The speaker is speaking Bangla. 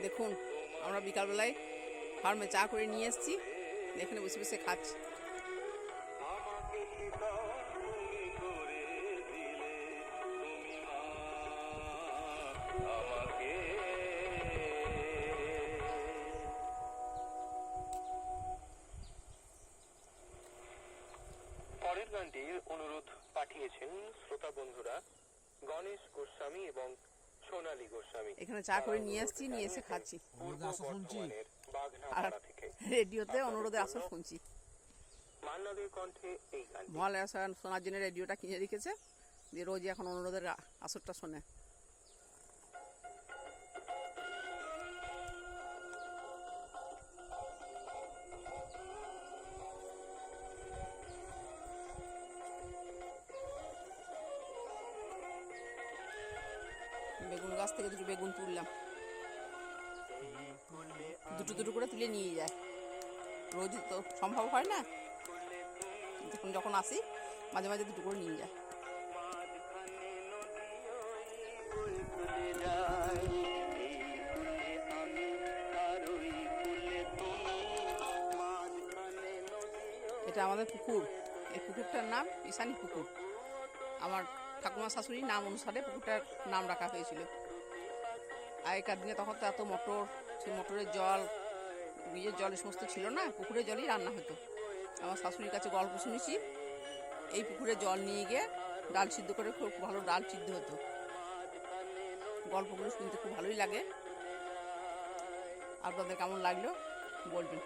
দেখুন আমরা বিকালবেলায় ফার্মে চা করে নিয়ে এসেছি, এখানে বসে বসে খাচ্ছি। পরের গানটির অনুরোধ পাঠিয়েছেন শ্রোতা বন্ধুরা গণেশ গোস্বামী এবং সোনালী গোস্বামী। এখানে চা করে নিয়ে এসেছি, নিয়ে এসে খাচ্ছি। আর রেডিওতে অনুরোধের আসর শুনছি। মান্নাদের কণ্ঠে এই গান মহালয়া শোনার জন্য রেডিওটা কিনে রেখেছে, দিয়ে রোজই এখন অনুরোধের আসরটা শোনে। বেগুন গাছ থেকে দুটো বেগুন তুললাম, দুটো দুটো করে তুলে নিয়ে যায়। রোজ তো সম্ভব হয় না, যখন যখন আসি মাঝে মাঝে দুটো করে নিয়ে যায়। এটা আমাদের পুকুর, এই পুকুরটার নাম ঈশানী পুকুর। আমার ঠাকুমা শাশুড়ির নাম অনুসারে পুকুরটার নাম রাখা হয়েছিল। আগেকার দিনে তখন তো এত মোটর, সেই মোটরের জল, ইয়ের জল সমস্ত ছিল না, পুকুরের জলই রান্না হতো। আমার শাশুড়ির কাছে গল্প শুনেছি, এই পুকুরে জল নিয়ে গিয়ে ডাল সিদ্ধ করে খুব ভালো ডাল সিদ্ধ হতো। গল্পগুলো শুনতে খুব ভালোই লাগে। আপনাদের কেমন লাগলো বলবেন।